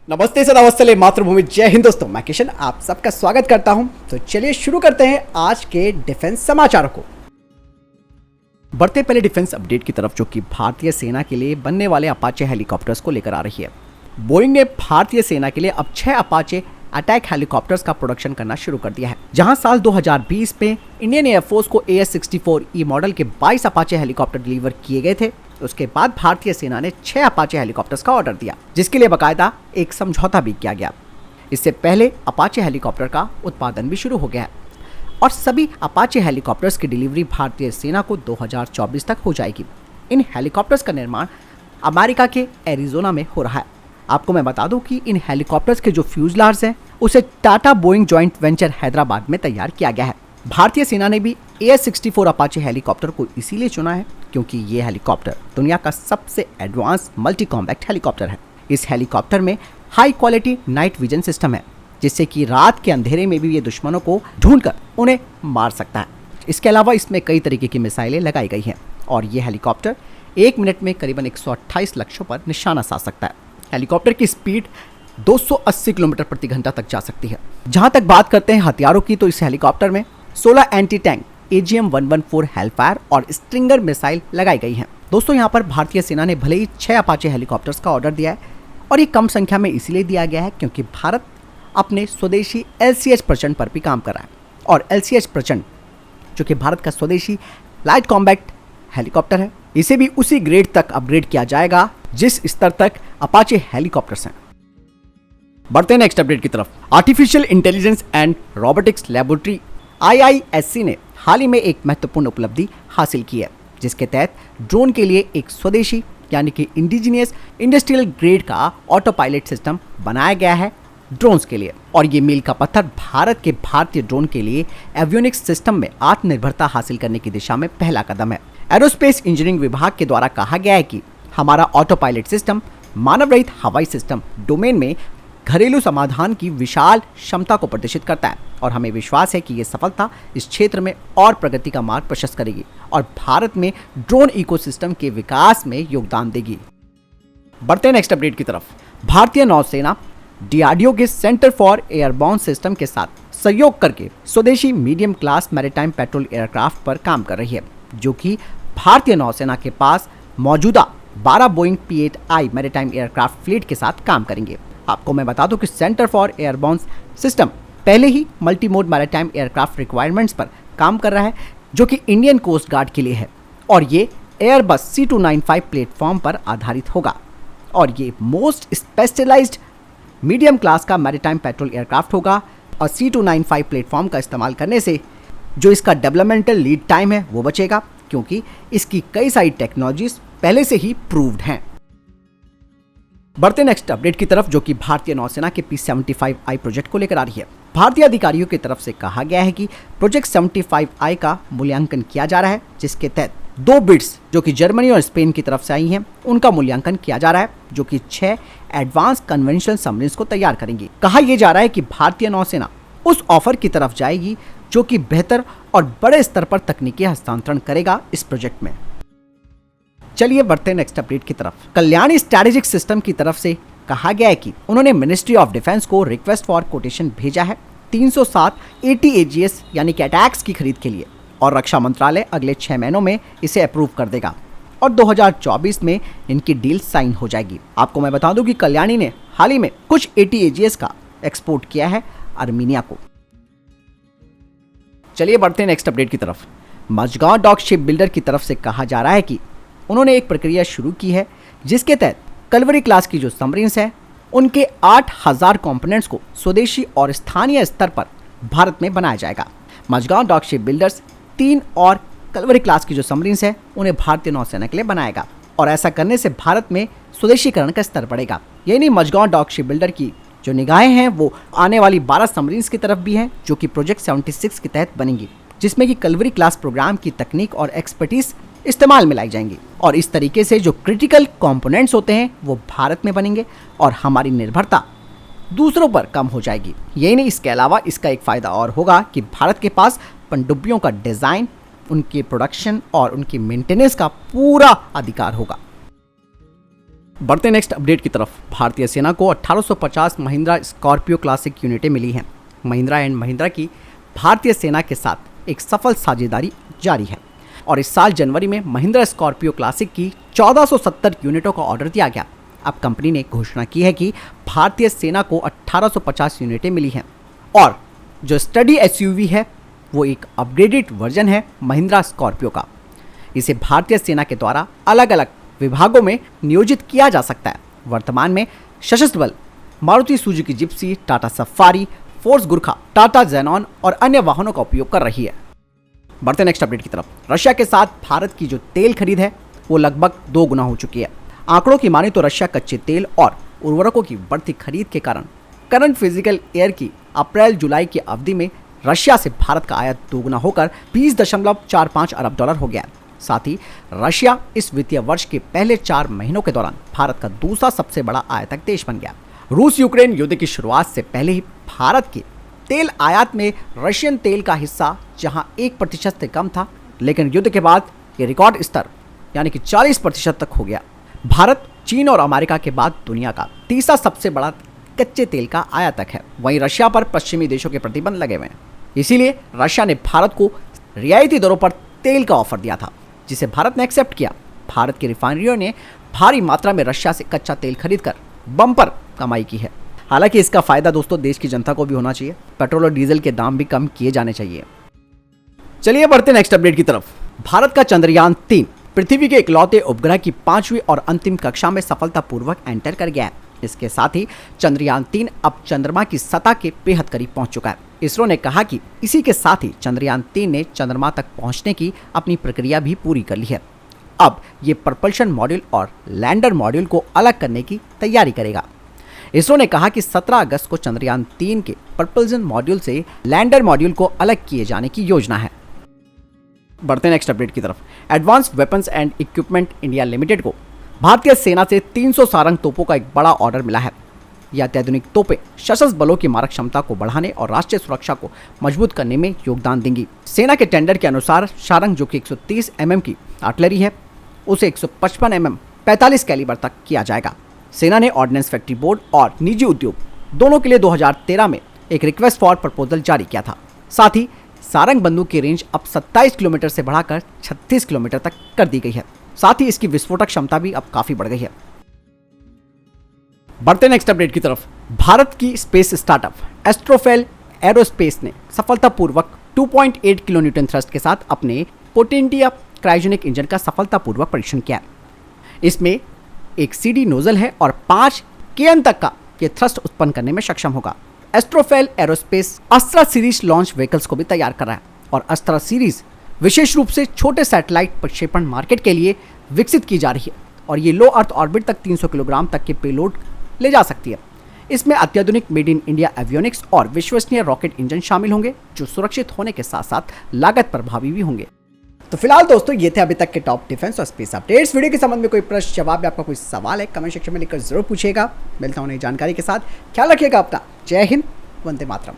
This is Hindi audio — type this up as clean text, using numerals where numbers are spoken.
नमस्ते से नमस्ते मातृभूमि, जय हिंद दोस्तों। मैं किशन आप सबका स्वागत करता हूं। तो चलिए शुरू करते हैं आज के डिफेंस समाचारों को। बढ़ते पहले डिफेंस अपडेट की तरफ, जो कि भारतीय सेना के लिए बनने वाले अपाचे हेलीकॉप्टर्स को लेकर आ रही है। बोइंग ने भारतीय सेना के लिए अब 6 अपाचे अटैक हेलीकॉप्टर्स का प्रोडक्शन करना शुरू कर दिया है। जहां साल 2020 में इंडियन एयरफोर्स को AS-64E मॉडल के 22 अपाचे हेलीकॉप्टर डिलीवर किए गए थे, उसके बाद भारतीय सेना ने 6 अपाचे हेलीकॉप्टर्स का ऑर्डर दिया, जिसके लिए बाकायदा एक समझौता भी किया गया। इससे पहले अपाचे हेलीकॉप्टर का उत्पादन भी शुरू हो गया है और सभी अपाचे हेलीकॉप्टर्स की डिलीवरी भारतीय सेना को 2024 तक हो जाएगी। इन हेलीकॉप्टर्स का निर्माण अमेरिका के एरिजोना में हो रहा है। आपको मैं बता दूं कि इन हेलीकॉप्टर्स के जो फ्यूजलार्स हैं उसे Tata Boeing joint venture Hyderabad में तैयार किया गया है। भारतीय सेना ने भी AS-64 अपाचे हेलीकॉप्टर को इसीलिए चुना है क्योंकि ये हेलीकॉप्टर दुनिया का सबसे एडवांस मल्टी कॉम्बैक्ट हेलीकॉप्टर है। इस हेलीकॉप्टर में high quality night vision system है, जिससे कि रात के अंधेरे में भी ये दुश्मनों को ढूंढकर उन्हें मार सकता है। इसके अलावा इसमें कई तरीके की मिसाइलें लगाई गई हैं और ये हेलीकॉप्टर 1 मिनट में करीबन 128 लक्ष्यों पर निशाना साध सकता है। हेलीकॉप्टर की स्पीड 280 किलोमीटर प्रति घंटा तक जा सकती है। जहां तक बात करते हैं हथियारों की, तो इस हेलीकॉप्टर में 16 एंटी टैंक AGM-114 हेलफायर और स्ट्रिंगर मिसाइल लगाई गई हैं। दोस्तों, यहाँ पर भारतीय सेना ने भले ही 6 अपाचे हेलीकॉप्टर्स का ऑर्डर दिया है और ये कम संख्या में इसलिए दिया गया है क्योंकि भारत अपने स्वदेशी LCH प्रचंड पर भी काम कर रहा है और LCH प्रचंड, जो कि भारत का स्वदेशी लाइट कॉम्बैक्ट हेलीकॉप्टर है, इसे भी उसी ग्रेड तक अपग्रेड किया जाएगा जिस स्तर तक अपाचे हेलीकॉप्टर्स हैं। बढ़ते हैं नेक्स्ट अपडेट की तरफ। Artificial intelligence and robotics laboratory IISc ने हाल ही में एक महत्वपूर्ण उपलब्धि हासिल की है, जिसके तहत ड्रोन के लिए एक स्वदेशी यानी कि इंडिजीनियस इंडस्ट्रियल ग्रेड का ऑटो पायलट सिस्टम बनाया गया है ड्रोन्स के लिए। और ये मील का पत्थर भारत के भारतीय ड्रोन के लिए एवियोनिक्स सिस्टम में आत्मनिर्भरता हासिल करने की दिशा में पहला कदम है। एरोस्पेस इंजीनियरिंग विभाग के द्वारा कहा गया है कि हमारा ऑटो पायलट सिस्टम मानव रहित हवाई सिस्टम डोमेन में घरेलू समाधान की विशाल क्षमता को प्रदर्शित करता है और हमें विश्वास है कि ये सफलता इस क्षेत्र में और प्रगति का मार्ग प्रशस्त करेगी और भारत में ड्रोन इकोसिस्टम के विकास में योगदान देगी। बढ़ते हैं नेक्स्ट अपडेट की तरफ। भारतीय नौसेना DRDO के सेंटर फॉर एयरबॉर्न सिस्टम के साथ सहयोग करके स्वदेशी medium class maritime petrol aircraft पर काम कर रही है, जो कि भारतीय नौसेना के पास मौजूदा 12 Boeing P-8I maritime aircraft fleet के साथ काम करेंगे। आपको मैं बता दूं कि सेंटर फॉर एयरबॉर्न सिस्टम पहले ही multi mode maritime aircraft requirements पर काम कर रहा है, जो कि इंडियन कोस्ट गार्ड के लिए है और ये एयरबस C295 प्लेटफॉर्म पर आधारित होगा और ये मोस्ट स्पेशलाइज्ड मीडियम क्लास का मैरीटाइम पेट्रोल एयरक्राफ्ट होगा। और C295 प्लेटफॉर्म का इस्तेमाल करने से जो इसका डेवलपमेंटल लीड टाइम है वो बचेगा, क्योंकि इसकी कई सारी टेक्नोलॉजीज पहले से ही प्रूव्ड हैं। बढ़ते नेक्स्ट अपडेट की तरफ, जो कि भारतीय नौसेना के P-75I प्रोजेक्ट को लेकर आ रही है। भारतीय अधिकारियों की तरफ से कहा गया है कि प्रोजेक्ट 75I का मूल्यांकन किया जा रहा है, जिसके तहत 2 बिड्स जो कि जर्मनी और स्पेन की तरफ से आई हैं उनका मूल्यांकन किया जा रहा है, जो कि 6 एडवांस कन्वेंशनल सबमरीन्स को तैयार करेंगी। कहा यह जा रहा है कि भारतीय नौसेना उस ऑफर की तरफ जाएगी जो कि बेहतर और बड़े स्तर पर तकनीकी हस्तांतरण करेगा इस प्रोजेक्ट में। चलिए बढ़ते हैं नेक्स्ट अपडेट की तरफ। कल्याणी स्ट्रेटेजिक सिस्टम की तरफ से कहा गया है कि उन्होंने मिनिस्ट्री ऑफ डिफेंस को रिक्वेस्ट फॉर कोटेशन भेजा है 307 ATAGS यानी कि अटैक्स की खरीद के लिए, और रक्षा मंत्रालय अगले 6 महीनों में इसे अप्रूव कर देगा और 2024 में इनकी डील साइन हो जाएगी। आपको मैं बता दूं कि कल्याणी ने हाल ही में कुछ ATAGS का एक्सपोर्ट किया है आर्मीनिया को। चलिए बढ़ते हैं नेक्स्ट अपडेट की तरफ। मझगांव डॉक शिप बिल्डर की तरफ से कहा जा रहा है कि उन्होंने एक प्रक्रिया शुरू की है जिसके तहत कलवरी क्लास की जो सबमरीन्स हैं उनके 8000 कंपोनेंट्स को स्वदेशी और स्थानीय स्तर पर भारत में बनाया जाएगा। मझगांव डॉक शिप बिल्डर्स 3 और कलवरी क्लास की जो सबमरीन्स हैं उन्हें भारतीय नौसेना के लिए बनाएगा और ऐसा करने से भारत में स्वदेशीकरण का स्तर बढ़ेगा। यही नहीं, मझगांव डॉक शिप बिल्डर की जो निगाहें हैं वो आने वाली 12 सबमरीन्स की तरफ भी हैं, जो कि प्रोजेक्ट 76 के तहत बनेंगी, जिसमें कि कलवरी क्लास प्रोग्राम की तकनीक और एक्सपर्टीज इस्तेमाल में लाई जाएंगी और इस तरीके से जो क्रिटिकल कंपोनेंट्स होते हैं वो भारत में बनेंगे और हमारी निर्भरता दूसरों पर कम हो जाएगी। यही नहीं, इसके अलावा इसका एक फ़ायदा और होगा कि भारत के पास पनडुब्बियों का डिज़ाइन, उनके प्रोडक्शन और उनकी मेंटेनेंस का पूरा अधिकार होगा। बढ़ते नेक्स्ट अपडेट की तरफ। भारतीय सेना को 1850 महिंद्रा स्कॉर्पियो क्लासिक यूनिटें मिली हैं। महिंद्रा एंड महिंद्रा की भारतीय सेना के साथ एक सफल साझेदारी जारी है और इस साल जनवरी में महिंद्रा स्कॉर्पियो क्लासिक की 1470 यूनिटों का ऑर्डर दिया गया। अब कंपनी ने घोषणा की है कि भारतीय सेना को 1850 यूनिटें मिली हैं और जो स्टडी एसयूवी है वो एक अपग्रेडेड वर्जन है महिंद्रा स्कॉर्पियो का। इसे भारतीय सेना के द्वारा अलग अलग विभागों में नियोजित किया जा सकता है। वर्तमान में सशस्त्र बल Maruti Suzuki Gypsy, Tata safari, force Gurkha, Tata xenon और अन्य वाहनों का उपयोग कर रही है। बढ़ते नेक्स्ट अपडेट की तरफ। रशिया के साथ भारत की जो तेल खरीद है वो लगभग 2 गुना हो चुकी है। आंकड़ों की माने तो रशिया कच्चे तेल और उर्वरकों की बढ़ती खरीद के कारण करंट फिजिकल ईयर की अप्रैल जुलाई की अवधि में रशिया से भारत का आयात 2 गुना होकर 20.45 अरब डॉलर हो गया। साथ ही रशिया इस वित्तीय वर्ष के पहले 4 महीनों के दौरान भारत का दूसरा सबसे बड़ा आयातक देश बन गया। रूस यूक्रेन युद्ध की शुरुआत से पहले ही भारत के तेल आयात में रशियन तेल का हिस्सा जहां 1% से कम था, लेकिन युद्ध के बाद ये रिकॉर्ड स्तर यानी कि 40% तक हो गया। भारत चीन और अमेरिका के बाद दुनिया का तीसरा सबसे बड़ा कच्चे तेल का आयातक है। वहीं रशिया पर पश्चिमी देशों के प्रतिबंध लगे हुए हैं, इसीलिए रशिया ने भारत को रियायती दरों पर तेल का ऑफर दिया था, जिसे भारत ने एक्सेप्ट किया। भारत की रिफाइनरियों ने भारी मात्रा में रशिया से कच्चा तेल खरीदकर बम्पर कमाई की है। हालांकि इसका फायदा दोस्तों देश की जनता को भी होना चाहिए। पेट्रोल और डीजल के दाम भी कम किए जाने चाहिए। चलिए बढ़ते नेक्स्ट अपडेट की तरफ। भारत का चंद्रयान 3 पृथ्वी के इकलौते उपग्रह की 5वीं और अंतिम कक्षा में सफलतापूर्वक एंटर कर गया है। इसके साथ ही चंद्रयान 3 अब चंद्रमा की सतह के बेहद करीब पहुंच चुका है। इसरो ने कहा कि इसी के साथ ही चंद्रयान 3 ने चंद्रमा तक पहुंचने की अपनी प्रक्रिया भी पूरी कर ली है। अब ये प्रपल्शन मॉड्यूल और लैंडर मॉड्यूल को अलग करने की तैयारी करेगा। इसरो ने कहा कि 17 अगस्त को चंद्रयान 3 के प्रपल्शन मॉड्यूल से लैंडर मॉड्यूल को अलग किए जाने की योजना है। बढ़ते नेक्स्ट अपडेट की तरफ। Advance weapons and equipment India limited को भारतीय सेना से 300 सारंग तोपों का एक बड़ा ऑर्डर मिला है। ये अत्याधुनिक तोपें सशस्त्र बलों की मारक क्षमता को बढ़ाने और राष्ट्रीय सुरक्षा को मजबूत करने में योगदान देंगी। सेना के टेंडर के अनुसार सारंग, जो कि 130 mm की आर्टिलरी है, उसे 155 mm 45 कैलिबर तक किया जाएगा। सेना ने ऑर्डिनेंस फैक्ट्री बोर्ड और निजी उद्योग दोनों के लिए 2013 में एक रिक्वेस्ट फॉर प्रपोजल जारी किया था। साथ ही सारंग बंदूक की रेंज अब 27 किलोमीटर से बढ़ाकर 36 किलोमीटर तक कर दी गई है। साथ ही इसकी विस्फोटक क्षमता भी अब काफी बढ़ गई है। बढ़ते नेक्स्ट अपडेट की तरफ। भारत की स्पेस स्टार्टअप एस्ट्रोफेल एरोस्पेस ने सफलतापूर्वक 2.8 किलो न्यूटन थ्रस्ट के साथ अपने पोटेंटिया क्रायोजेनिक इंजन का सफलतापूर्वक परीक्षण किया। इसमें एक सीडी नोजल है और 5 kN तक का ये थ्रस्ट उत्पन्न करने में सक्षम होगा। एस्ट्रोफेल एरोस्पेस अस्त्रा सीरीज लॉन्च व्हीकल्स को भी तैयार कर रहा है और अस्त्रा सीरीज विशेष रूप से छोटे सैटेलाइट प्रक्षेपण मार्केट के लिए विकसित की जा रही है और ये लो अर्थ ऑर्बिट तक 300 किलोग्राम तक के पेलोड ले जा सकती है। इसमें अत्याधुनिक मेड इन इंडिया एवियोनिक्स और विश्वसनीय रॉकेट इंजन शामिल होंगे, जो सुरक्षित होने के साथ साथ लागत प्रभावी भी होंगे। तो फिलहाल दोस्तों ये थे अभी तक के टॉप डिफेंस और स्पेस अपडेट्स। वीडियो के संबंध में कोई प्रश्न, जवाब या आपका कोई सवाल है, कमेंट सेक्शन में लिखकर जरूर पूछिएगा। मिलता हूं नई जानकारी के साथ। ख्याल रखिएगा अपना। जय हिंद, वंदे मातरम।